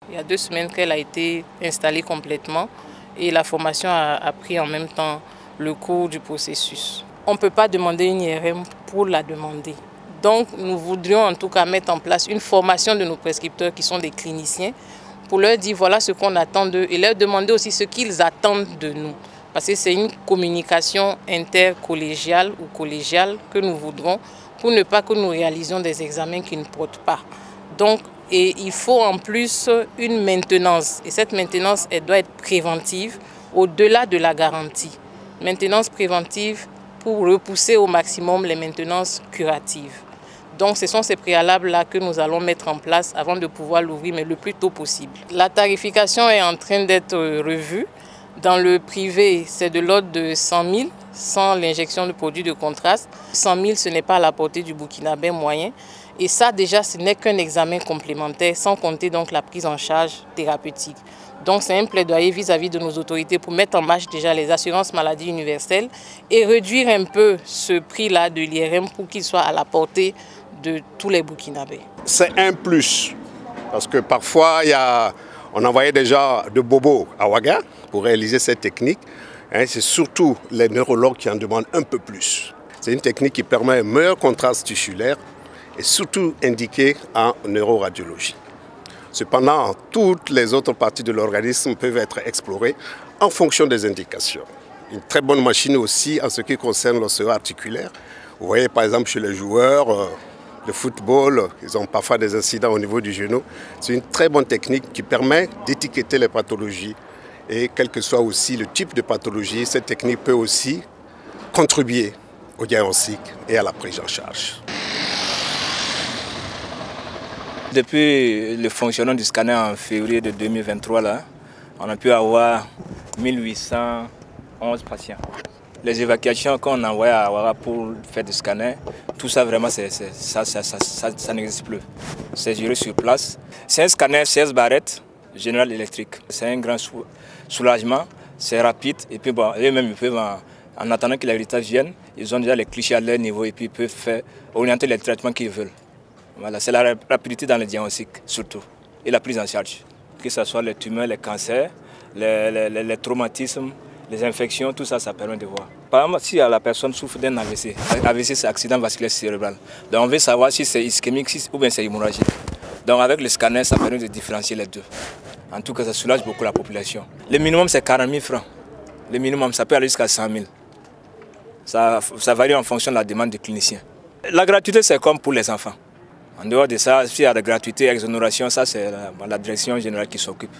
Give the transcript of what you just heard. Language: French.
Il y a 2 semaines qu'elle a été installée complètement et la formation a pris en même temps le cours du processus. On ne peut pas demander une IRM pour la demander. Donc nous voudrions en tout cas mettre en place une formation de nos prescripteurs qui sont des cliniciens pour leur dire voilà ce qu'on attend d'eux et leur demander aussi ce qu'ils attendent de nous. Parce que c'est une communication intercollégiale ou collégiale que nous voudrons pour ne pas que nous réalisions des examens qui ne portent pas. Donc, et il faut en plus une maintenance. Et cette maintenance, elle doit être préventive au-delà de la garantie. Maintenance préventive pour repousser au maximum les maintenances curatives. Donc ce sont ces préalables-là que nous allons mettre en place avant de pouvoir l'ouvrir, mais le plus tôt possible. La tarification est en train d'être revue. Dans le privé, c'est de l'ordre de 100 000 sans l'injection de produits de contraste. 100 000, ce n'est pas à la portée du burkinabé moyen. Et ça, déjà, ce n'est qu'un examen complémentaire, sans compter donc la prise en charge thérapeutique. Donc c'est un plaidoyer vis-à-vis de nos autorités pour mettre en marche déjà les assurances maladie universelles et réduire un peu ce prix-là de l'IRM pour qu'il soit à la portée de tous les burkinabés. C'est un plus, parce que parfois on envoyait déjà de bobos à Ouaga pour réaliser cette technique. C'est surtout les neurologues qui en demandent un peu plus. C'est une technique qui permet un meilleur contraste tissulaire et surtout indiqué en neuroradiologie. Cependant, toutes les autres parties de l'organisme peuvent être explorées en fonction des indications. Une très bonne machine aussi en ce qui concerne l'ostéo articulaire. Vous voyez par exemple chez les joueurs de football, ils ont parfois des incidents au niveau du genou. C'est une très bonne technique qui permet d'étiqueter les pathologies. Et quel que soit aussi le type de pathologie, cette technique peut aussi contribuer au diagnostic et à la prise en charge. Depuis le fonctionnement du scanner en février de 2023, là, on a pu avoir 1811 patients. Les évacuations qu'on envoyait à Ouaga pour faire du scanner, tout ça vraiment, ça n'existe plus. C'est géré sur place. C'est un scanner 16 barrettes, General Electric. C'est un grand soulagement, c'est rapide et puis bon, eux-mêmes ils peuvent, en attendant que les résultats viennent, ils ont déjà les clichés à leur niveau et puis ils peuvent orienter les traitements qu'ils veulent. Voilà, c'est la rapidité dans le diagnostic surtout et la prise en charge. Que ce soit les tumeurs, les cancers, les traumatismes, les infections, tout ça, ça permet de voir. Par exemple, si la personne souffre d'un AVC, AVC c'est accident vasculaire cérébral, donc on veut savoir si c'est ischémique ou bien c'est hémorragique. Donc avec le scanner, ça permet de différencier les deux. En tout cas, ça soulage beaucoup la population. Le minimum, c'est 40 000 francs. Le minimum, ça peut aller jusqu'à 100 000. Ça varie en fonction de la demande du clinicien. La gratuité, c'est comme pour les enfants. En dehors de ça, s'il y a de gratuité, exonération, ça c'est la direction générale qui s'occupe.